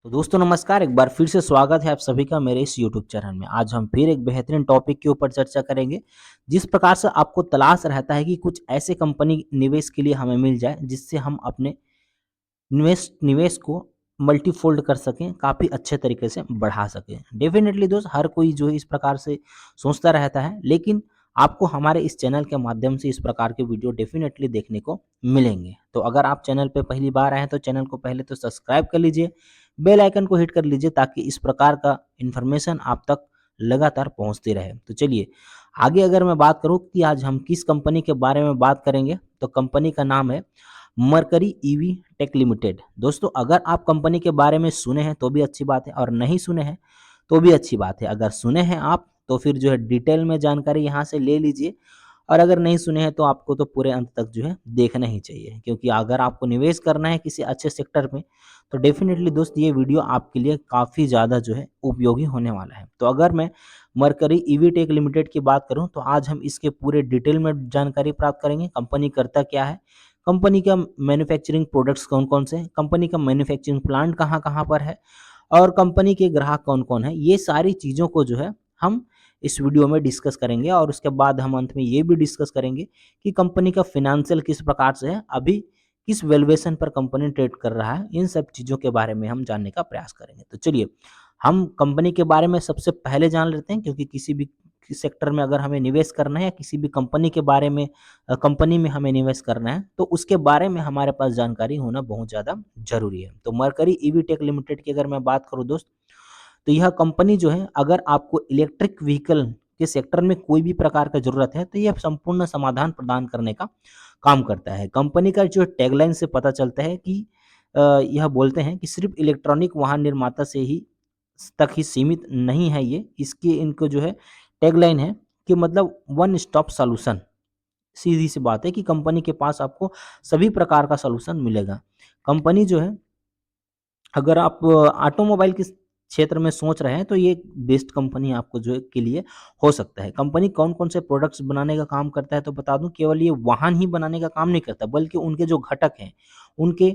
तो दोस्तों नमस्कार, एक बार फिर से स्वागत है आप सभी का मेरे इस यूट्यूब चैनल में। आज हम फिर एक बेहतरीन टॉपिक के ऊपर चर्चा करेंगे। जिस प्रकार से आपको तलाश रहता है कि कुछ ऐसे कंपनी निवेश के लिए हमें मिल जाए जिससे हम अपने निवेश निवेश को मल्टीफ़ोल्ड कर सकें, काफ़ी अच्छे तरीके से बढ़ा सकें। डेफ़िनेटली दोस्त हर कोई जो है इस प्रकार से सोचता रहता है, लेकिन आपको हमारे इस चैनल के माध्यम से इस प्रकार के वीडियो डेफ़िनेटली देखने को मिलेंगे। तो अगर आप चैनल पे पहली बार आए हैं तो चैनल को पहले तो सब्सक्राइब कर लीजिए, बेल आइकन को हिट कर लीजिए ताकि इस प्रकार का इन्फॉर्मेशन आप तक लगातार पहुँचती रहे। तो चलिए, आगे अगर मैं बात करूँ कि आज हम किस कंपनी के बारे में बात करेंगे, तो कंपनी का नाम है मरकरी ईवी टेक लिमिटेड। दोस्तों अगर आप कंपनी के बारे में सुने हैं तो भी अच्छी बात है और नहीं सुने हैं तो भी अच्छी बात है। अगर सुने हैं आप तो फिर जो है डिटेल में जानकारी यहाँ से ले लीजिए, और अगर नहीं सुने हैं तो आपको तो पूरे अंत तक जो है देखना ही चाहिए, क्योंकि अगर आपको निवेश करना है किसी अच्छे सेक्टर में तो डेफिनेटली दोस्त ये वीडियो आपके लिए काफ़ी ज़्यादा जो है उपयोगी होने वाला है। तो अगर मैं मरकरी ईवी टेक लिमिटेड की बात करूं तो आज हम इसके पूरे डिटेल में जानकारी प्राप्त करेंगे। कंपनी करता क्या है, कंपनी का मैन्युफैक्चरिंग प्रोडक्ट्स कौन-कौन से हैं, कंपनी का मैन्युफैक्चरिंग प्लांट कहाँ-कहाँ पर है और कंपनी के ग्राहक कौन-कौन हैं। ये सारी चीज़ों को जो है हम इस वीडियो में डिस्कस करेंगे, और उसके बाद हम अंत में ये भी डिस्कस करेंगे कि कंपनी का फ़ाइनेंशियल किस प्रकार से है, अभी किस वैल्यूएशन पर कंपनी ट्रेड कर रहा है। इन सब चीज़ों के बारे में हम जानने का प्रयास करेंगे। तो चलिए, हम कंपनी के बारे में सबसे पहले जान लेते हैं, क्योंकि किसी भी सेक्टर में अगर हमें निवेश करना है या किसी भी कंपनी के बारे में कंपनी में हमें निवेश करना है तो उसके बारे में हमारे पास जानकारी होना बहुत ज़्यादा ज़रूरी है। तो मरकरी ईवी टेक लिमिटेड की अगर मैं बात करूँ दोस्त, तो यह कंपनी जो है अगर आपको इलेक्ट्रिक व्हीकल के सेक्टर में कोई भी प्रकार का ज़रूरत है तो यह संपूर्ण समाधान प्रदान करने का काम करता है। कंपनी का जो टैगलाइन से पता चलता है कि यह बोलते हैं कि सिर्फ इलेक्ट्रॉनिक वाहन निर्माता से ही तक ही सीमित नहीं है ये। इसकी इनको जो है टैगलाइन है कि मतलब वन स्टॉप सॉल्यूशन। सीधी सी बात है कि कंपनी के पास आपको सभी प्रकार का सॉल्यूशन मिलेगा। कंपनी जो है, अगर आप ऑटोमोबाइल के क्षेत्र में सोच रहे हैं तो ये बेस्ट कंपनी आपको जो है के लिए हो सकता है। कंपनी कौन-कौन से प्रोडक्ट्स बनाने का काम करता है तो बता दूँ, केवल ये वाहन ही बनाने का काम नहीं करता बल्कि उनके जो घटक हैं, उनके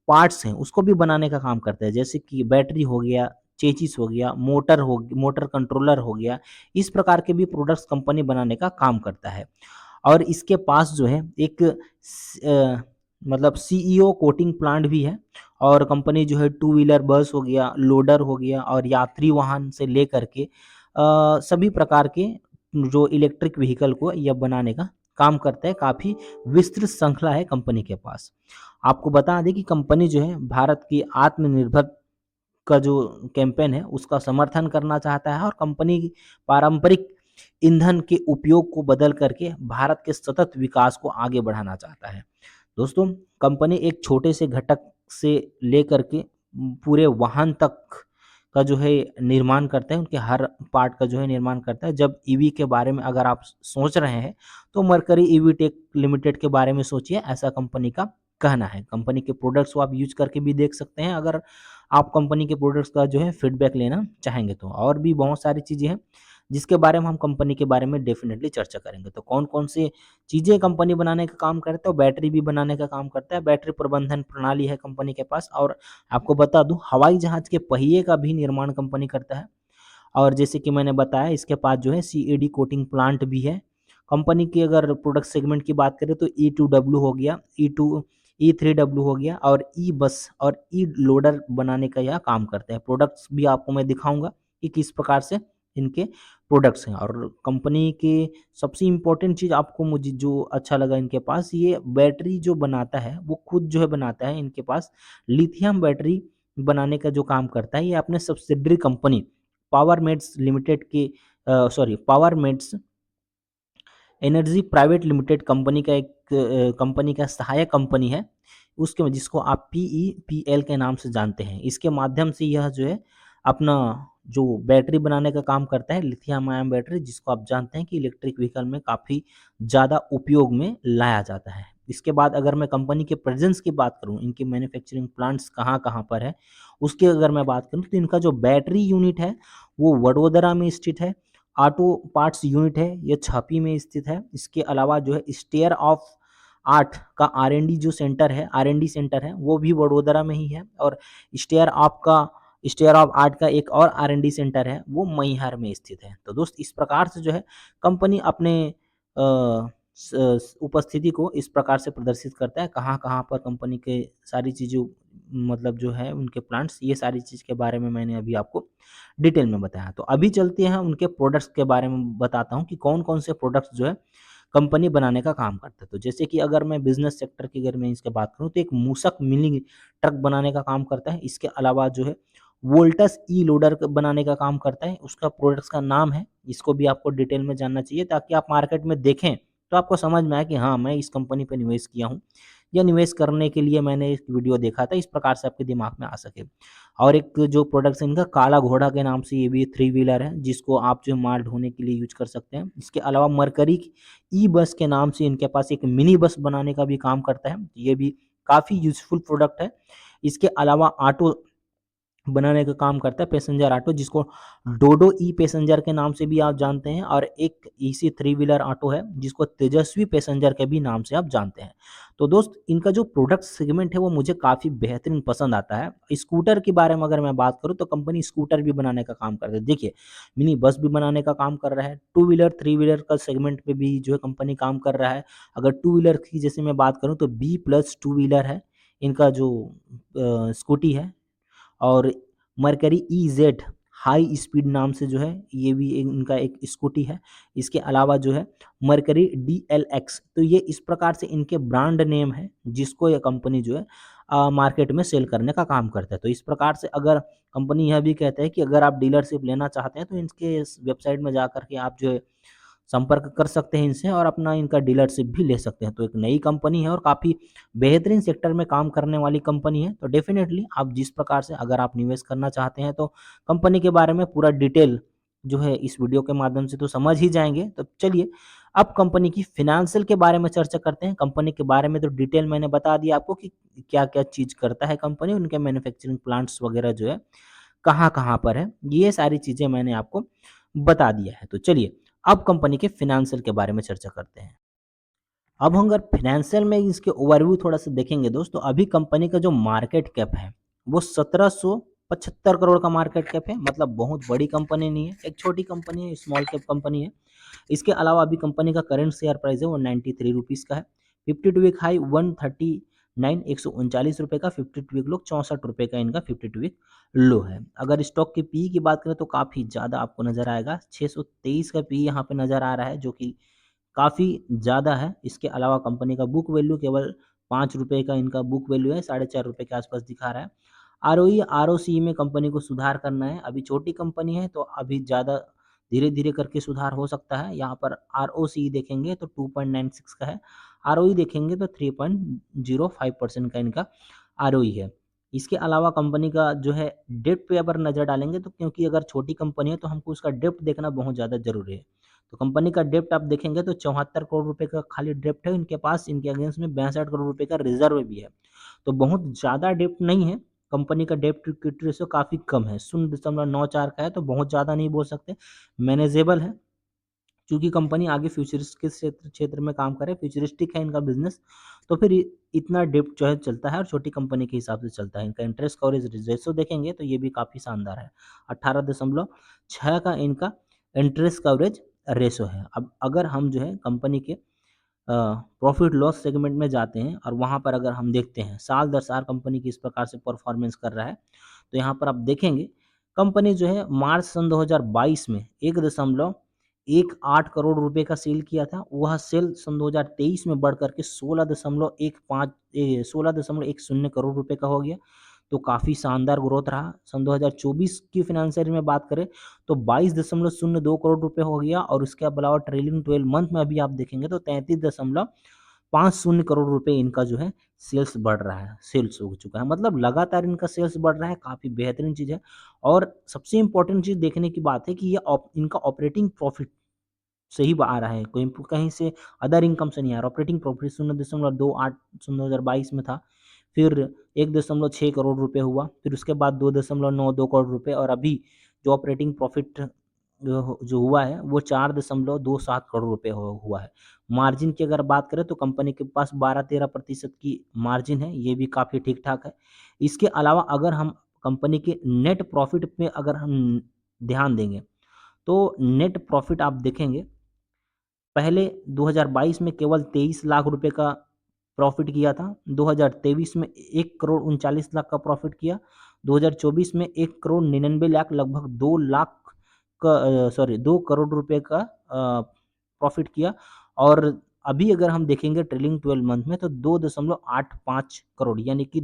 पार्ट्स हैं उसको भी बनाने का काम करता है। जैसे कि बैटरी हो गया, चेसिस हो गया, मोटर कंट्रोलर हो गया, इस प्रकार के भी प्रोडक्ट्स कंपनी बनाने का काम करता है। और इसके पास जो है एक मतलब सीईओ कोटिंग प्लांट भी है, और कंपनी जो है टू व्हीलर बस हो गया, लोडर हो गया और यात्री वाहन से लेकर के सभी प्रकार के जो इलेक्ट्रिक व्हीकल को यह बनाने का काम करता है। काफ़ी विस्तृत श्रृंखला है कंपनी के पास। आपको बता दें कि कंपनी जो है भारत की आत्मनिर्भर का जो कैंपेन है उसका समर्थन करना चाहता है, और कंपनी की पारंपरिक ईंधन के उपयोग को बदल करके भारत के सतत विकास को आगे बढ़ाना चाहता है। दोस्तों, कंपनी एक छोटे से घटक से लेकर के पूरे वाहन तक का जो है निर्माण करता है, उनके हर पार्ट का जो है निर्माण करता है। जब ईवी के बारे में अगर आप सोच रहे हैं तो मरकरी ईवी टेक लिमिटेड के बारे में सोचिए, ऐसा कंपनी का कहना है। कंपनी के प्रोडक्ट्स को आप यूज करके भी देख सकते हैं, अगर आप कंपनी के प्रोडक्ट्स का जो है फीडबैक लेना चाहेंगे तो। और भी बहुत सारी चीज़ें हैं जिसके बारे में हम कंपनी के बारे में डेफिनेटली चर्चा करेंगे। तो कौन-कौन से चीज़ें कंपनी बनाने का काम करता है, और बैटरी भी बनाने का काम करता है। बैटरी प्रबंधन प्रणाली है कंपनी के पास, और आपको बता दूँ हवाई जहाज़ के पहिए का भी निर्माण कंपनी करता है। और जैसे कि मैंने बताया इसके पास जो है सीएडी कोटिंग प्लांट भी है। कंपनी की अगर प्रोडक्ट सेगमेंट की बात करें तो ई2डब्ल्यू हो गया, ई3डब्ल्यू हो गया, और ई बस और ई लोडर बनाने का यह काम करते हैं। प्रोडक्ट्स भी आपको मैं दिखाऊँगा कि किस प्रकार से इनके प्रोडक्ट्स हैं। और कंपनी के सबसे इम्पोर्टेंट चीज़ आपको मुझे जो अच्छा लगा इनके पास, ये बैटरी जो बनाता है वो खुद जो है बनाता है। इनके पास लिथियम बैटरी बनाने का जो काम करता है ये अपने सब्सिडियरी कंपनी पावर मेड्स लिमिटेड की पावर मेड्स एनर्जी प्राइवेट लिमिटेड कंपनी का एक कंपनी का सहायक कंपनी है, उसके जिसको आप पीईपीएल के नाम से जानते हैं। इसके माध्यम से यह जो है अपना जो बैटरी बनाने का काम करता है, लिथियम आयन बैटरी, जिसको आप जानते हैं कि इलेक्ट्रिक व्हीकल में काफ़ी ज़्यादा उपयोग में लाया जाता है। इसके बाद अगर मैं कंपनी के प्रेजेंस की बात करूँ, इनके मैन्युफैक्चरिंग प्लांट्स कहाँ-कहाँ पर है, उसकी अगर मैं बात करूँ तो इनका जो बैटरी यूनिट है वो वडोदरा में स्थित है। ऑटो पार्ट्स यूनिट है, ये छापी में स्थित है। इसके अलावा जो है स्टेयर ऑफ आर्ट का आर&डी जो सेंटर है, आर&डी सेंटर है, वो भी वडोदरा में ही है। और स्टेयर ऑफ का स्टेट ऑफ आर्ट का एक और R&D सेंटर है, वो मैहर में स्थित है। तो दोस्त इस प्रकार से जो है कंपनी अपने उपस्थिति को इस प्रकार से प्रदर्शित करता है, कहाँ-कहाँ पर कंपनी के सारी चीज़ों मतलब जो है उनके प्लांट्स, ये सारी चीज़ के बारे में मैंने अभी आपको डिटेल में बताया। तो अभी चलते हैं उनके प्रोडक्ट्स के बारे में बताता हूँ कि कौन-कौन से प्रोडक्ट्स जो है कंपनी बनाने का काम करता है। तो जैसे कि अगर मैं बिज़नेस सेक्टर की अगर मैं इसकी बात करूँ तो एक मूसक मिनी ट्रक बनाने का काम करता है। इसके अलावा जो है वोल्टस ई लोडर बनाने का काम करता है। उसका प्रोडक्ट्स का नाम है, इसको भी आपको डिटेल में जानना चाहिए ताकि आप मार्केट में देखें तो आपको समझ में आए कि हाँ, मैं इस कंपनी पे निवेश किया हूँ या निवेश करने के लिए मैंने एक वीडियो देखा था, इस प्रकार से आपके दिमाग में आ सके। और एक जो प्रोडक्ट्स है इनका काला घोड़ा के नाम से ये भी थ्री व्हीलर है, जिसको आप जो है माल ढोने के लिए यूज़ कर सकते हैं। इसके अलावा मरकरी ई बस के नाम से इनके पास एक मिनी बस बनाने का भी काम करता है, ये भी काफ़ी यूज़फुल प्रोडक्ट है। इसके अलावा ऑटो बनाने का काम करता है, पैसेंजर ऑटो, जिसको डोडो ई पैसेंजर के नाम से भी आप जानते हैं, और एक इसी थ्री व्हीलर ऑटो है जिसको तेजस्वी पैसेंजर के भी नाम से आप जानते हैं। तो दोस्त इनका जो प्रोडक्ट सेगमेंट है वो मुझे काफ़ी बेहतरीन पसंद आता है। स्कूटर के बारे में अगर मैं बात करूँ तो कंपनी स्कूटर भी बनाने का काम कर रही है। देखिए, मिनी बस भी बनाने का काम कर रहा है, टू व्हीलर थ्री व्हीलर का सेगमेंट पे भी जो है कंपनी काम कर रहा है। अगर टू व्हीलर की जैसे मैं बात करूँ तो बी प्लस टू व्हीलर है इनका जो स्कूटी है, और मर्करी ईज़ेड हाई स्पीड नाम से जो है ये भी इनका एक स्कूटी है। इसके अलावा जो है मर्करी डीएलएक्स, तो ये इस प्रकार से इनके ब्रांड नेम है जिसको ये कंपनी जो है मार्केट में सेल करने का काम करता है। तो इस प्रकार से अगर कंपनी यह भी कहता है कि अगर आप डीलरशिप लेना चाहते हैं तो इनके इस वेबसाइट में जा कर के आप जो है संपर्क कर सकते हैं इनसे और अपना इनका डीलरशिप भी ले सकते हैं। तो एक नई कंपनी है और काफ़ी बेहतरीन सेक्टर में काम करने वाली कंपनी है। तो डेफ़िनेटली आप जिस प्रकार से अगर आप निवेश करना चाहते हैं तो कंपनी के बारे में पूरा डिटेल जो है इस वीडियो के माध्यम से तो समझ ही जाएँगे। तो चलिए अब कंपनी की फ़ाइनेंशियल के बारे में चर्चा करते हैं। कंपनी के बारे में तो डिटेल मैंने बता दिया आपको कि क्या-क्या चीज़ करता है कंपनी, उनके मैन्युफैक्चरिंग प्लांट्स वग़ैरह जो है कहाँ-कहाँ पर है, ये सारी चीज़ें मैंने आपको बता दिया है। तो चलिए अब कंपनी के फ़ाइनेंशियल के बारे में चर्चा करते हैं। अब हम अगर फ़ाइनेंशियल में इसके ओवरव्यू थोड़ा-सा देखेंगे दोस्तों, अभी कंपनी का जो मार्केट कैप है, वो 1775 करोड़ का मार्केट कैप है, मतलब बहुत बड़ी कंपनी नहीं है, एक छोटी कंपनी है, स्मॉल कैप कंपनी है। इसके अलावा अभी कंपनी का करंट शेयर प्राइस है वो 93 रुपीज़ का है। 52 वीक हाई 139 139 रुपए का, 52 वीक लो 64 रुपए का इनका 52 वीक लो है। अगर स्टॉक के पीई की बात करें तो काफ़ी ज़्यादा आपको नज़र आएगा, 623 का पीई यहाँ पे नज़र आ रहा है जो कि काफ़ी ज़्यादा है। इसके अलावा कंपनी का बुक वैल्यू केवल ₹5 का इनका बुक वैल्यू है, साढ़े 4 रुपए के आसपास दिखा रहा है। आरओई, आरओसी में कंपनी को सुधार करना है। अभी छोटी कंपनी है तो अभी ज़्यादा धीरे-धीरे करके सुधार हो सकता है। यहाँ पर आरओसी देखेंगे तो 2.96 का है। आरओई देखेंगे तो 3.05% का इनका आरओई है। इसके अलावा कंपनी का जो है डेब्ट पे अगर नज़र डालेंगे तो क्योंकि अगर छोटी कंपनी है तो हमको उसका डेब्ट देखना बहुत ज़्यादा ज़रूरी है। तो कंपनी का डेब्ट आप देखेंगे तो 74 करोड़ रुपए का खाली डेब्ट है इनके पास, इनके अगेंस्ट में 62 करोड़ रुपए का रिज़र्व भी है। तो बहुत ज़्यादा डेब्ट नहीं है, कंपनी का डेब्ट टू इक्विटी रेशियो काफ़ी कम है, 0.94 का है, तो बहुत ज़्यादा नहीं बोल सकते, मैनेजेबल है। चूँकि कंपनी आगे फ्यूचरिस्ट के क्षेत्र क्षेत्र में काम कर रहा है, फ्यूचरिस्टिक है इनका बिज़नेस, तो फिर इतना डेब्ट जो है चलता है और छोटी कंपनी के हिसाब से चलता है। इनका इंटरेस्ट कवरेज रेशियो देखेंगे तो ये भी काफ़ी शानदार है, 18.6 का इनका इंटरेस्ट कवरेज रेशियो है। अब अगर हम जो है कंपनी के प्रॉफ़िट लॉस सेगमेंट में जाते हैं और वहाँ पर अगर हम देखते हैं साल दर साल कंपनी किस प्रकार से परफ़ॉर्मेंस कर रहा है, तो यहाँ पर आप देखेंगे कंपनी जो है मार्च सन 2022 में 1.18 करोड़ रुपए का सेल किया था। वह सेल सन 2023 में बढ़ कर के 16.10 करोड़ रुपए का हो गया। तो काफ़ी शानदार ग्रोथ रहा। सन 2024 की फ़ाइनेंशियल में बात करें तो 22.02 करोड़ रुपए हो गया, और उसके अलावा ट्रेलिंग 12 मंथ में अभी आप देखेंगे तो 33.50 करोड़ रुपए इनका जो है सेल्स बढ़ रहा है, सेल्स हो चुका है। मतलब लगातार इनका सेल्स बढ़ रहा है, काफ़ी बेहतरीन चीज़ है। और सबसे इम्पोर्टेंट चीज़ देखने की बात है कि ये इनका ऑपरेटिंग प्रॉफिट से ही आ रहा है, कोई कहीं से अदर इनकम से नहीं आ रहा। ऑपरेटिंग प्रॉफिट 0.28 सन 2022 में था, फिर 1.6 करोड़ रुपए हुआ, फिर उसके बाद 2.92 करोड़ रुपए, और अभी जो ऑपरेटिंग प्रॉफिट जो हुआ है वो 4.27 करोड़ रुपए हुआ है। मार्जिन की अगर बात करें तो कंपनी के पास 12-13% की मार्जिन है, ये भी काफ़ी ठीक-ठाक है। इसके अलावा अगर हम कंपनी के नेट प्रॉफिट पे अगर हम ध्यान देंगे, तो नेट प्रॉफिट आप देखेंगे, पहले 2022 में केवल 23 लाख रुपए का प्रॉफिट किया था, 2023 में 1 करोड़ 39 लाख का प्रॉफिट किया, 2024 में 1 करोड़ 99 लाख, लगभग 2 लाख का 2 करोड़ रुपए का प्रॉफिट किया। और अभी अगर हम देखेंगे ट्रेलिंग 12 मंथ में, तो 2.85 करोड़, यानी कि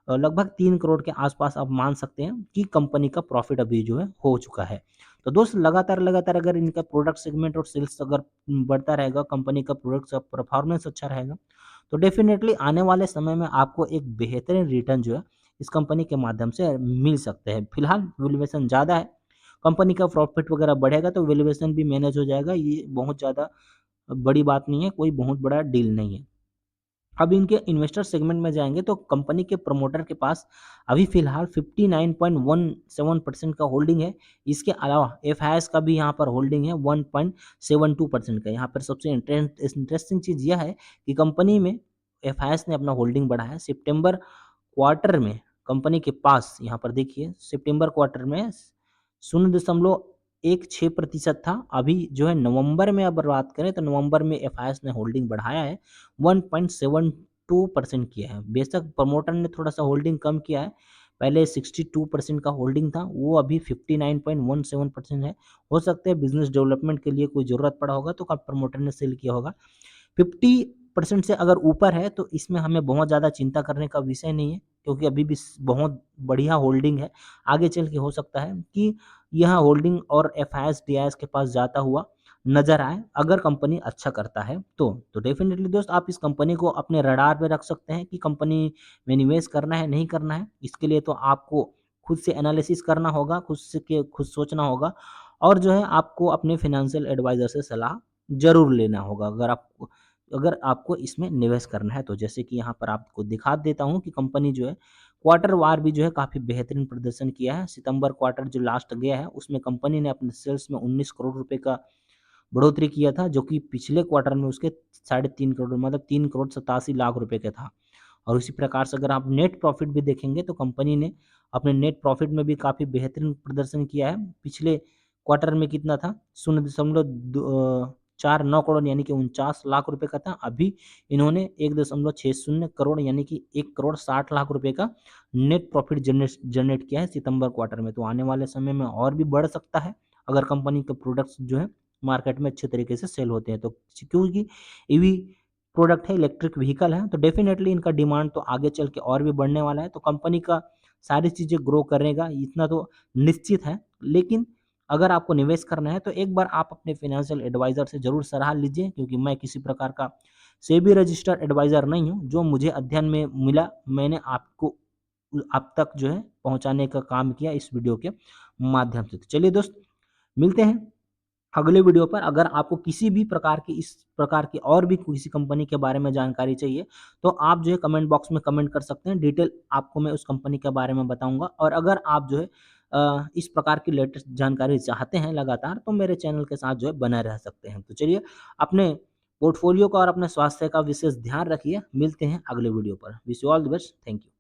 लगभग 3 करोड़ के आसपास आप मान सकते हैं कि कंपनी का प्रॉफिट अभी जो है हो चुका है। तो दोस्त लगातार अगर इनका प्रोडक्ट सेगमेंट और सेल्स अगर बढ़ता रहेगा, कंपनी का प्रोडक्ट का परफॉर्मेंस अच्छा रहेगा, तो डेफिनेटली आने वाले समय में आपको एक बेहतरीन रिटर्न जो है इस कंपनी के माध्यम से मिल सकते हैं। फिलहाल वैल्यूएशन ज़्यादा है, कंपनी का प्रॉफिट वगैरह बढ़ेगा तो वैल्यूएशन भी मैनेज हो जाएगा, ये बहुत ज़्यादा बड़ी बात नहीं है, कोई बहुत बड़ा डील नहीं है। अब इनके इन्वेस्टर सेगमेंट में जाएँगे तो कंपनी के प्रमोटर के पास अभी फ़िलहाल 59.17% का होल्डिंग है। इसके अलावा एफआईएस का भी यहाँ पर होल्डिंग है 1.72% का। यहाँ पर सबसे इंटरेस्टिंग चीज़ यह है कि कंपनी में एफआईएस ने अपना होल्डिंग बढ़ाया। सितंबर क्वार्टर में कंपनी के पास, यहाँ पर देखिए, सितंबर क्वार्टर में 0.16% था। अभी जो है नवंबर में अगर बात करें तो नवंबर में एफआईएस ने होल्डिंग बढ़ाया है, 1.72% किया है। बेशक प्रमोटर ने थोड़ा-सा होल्डिंग कम किया है, पहले 62% का होल्डिंग था, वो अभी 59.17% है। हो सकता है बिज़नेस डेवलपमेंट के लिए कोई ज़रूरत पड़ा होगा तो प्रमोटर ने सेल किया होगा। 50% से अगर ऊपर है तो इसमें हमें बहुत ज़्यादा चिंता करने का विषय नहीं है, क्योंकि अभी भी बहुत बढ़िया होल्डिंग है। आगे चल के हो सकता है कि यह होल्डिंग और एफआईएस, डीआईएस के पास जाता हुआ नज़र आए, अगर कंपनी अच्छा करता है तो। तो डेफ़िनेटली दोस्त, आप इस कंपनी को अपने रडार पे रख सकते हैं कि कंपनी में निवेश करना है, नहीं करना है। इसके लिए तो आपको खुद से एनालिसिस करना होगा, खुद सोचना होगा, और जो है आपको अपने फाइनेंशियल एडवाइज़र से सलाह ज़रूर लेना होगा, अगर आपको इसमें निवेश करना है तो। जैसे कि यहाँ पर आपको दिखा देता हूँ कि कंपनी जो है क्वार्टर वार भी जो है काफ़ी बेहतरीन प्रदर्शन किया है। सितंबर क्वार्टर जो लास्ट गया है उसमें कंपनी ने अपने सेल्स में 19 करोड़ रुपए का बढ़ोतरी किया था, जो कि पिछले क्वार्टर में उसके 3.5 करोड़, मतलब 3 करोड़ 87 लाख रुपए का था। और उसी प्रकार से अगर आप नेट प्रॉफिट भी देखेंगे तो कंपनी ने अपने नेट प्रॉफिट में भी काफ़ी बेहतरीन प्रदर्शन किया है। पिछले क्वार्टर में कितना था? 0.49 करोड़, यानी कि 49 लाख रुपए का था। अभी इन्होंने 1.60 करोड़, यानी कि 1 करोड़ 60 लाख रुपए का नेट प्रॉफिट जनरेट किया है सितंबर क्वार्टर में। तो आने वाले समय में और भी बढ़ सकता है, अगर कंपनी के प्रोडक्ट्स जो है मार्केट में अच्छे तरीके से सेल होते हैं तो। क्योंकि ईवी प्रोडक्ट है, इलेक्ट्रिक व्हीकल है, तो डेफिनेटली इनका डिमांड तो आगे चल के और भी बढ़ने वाला है। तो कंपनी का सारी चीज़ें ग्रो करेगा, इतना तो निश्चित है। लेकिन अगर आपको निवेश करना है तो एक बार आप अपने फाइनेंशियल एडवाइज़र से ज़रूर सलाह लीजिए, क्योंकि मैं किसी प्रकार का सेबी रजिस्टर्ड एडवाइज़र नहीं हूँ। जो मुझे अध्ययन में मिला, मैंने आपको आप तक जो है पहुँचाने का काम किया इस वीडियो के माध्यम से। तो चलिए दोस्त, मिलते हैं अगले वीडियो पर। अगर आपको किसी भी प्रकार की, इस प्रकार की और भी किसी कंपनी के बारे में जानकारी चाहिए, तो आप जो है कमेंट बॉक्स में कमेंट कर सकते हैं। डिटेल आपको मैं उस कंपनी के बारे में बताऊँगा। और अगर आप जो है इस प्रकार की लेटेस्ट जानकारी चाहते हैं लगातार, तो मेरे चैनल के साथ जो है बने रह सकते हैं। तो चलिए, अपने पोर्टफोलियो का और अपने स्वास्थ्य का विशेष ध्यान रखिए। मिलते हैं अगले वीडियो पर। Wish you all the best. Thank you.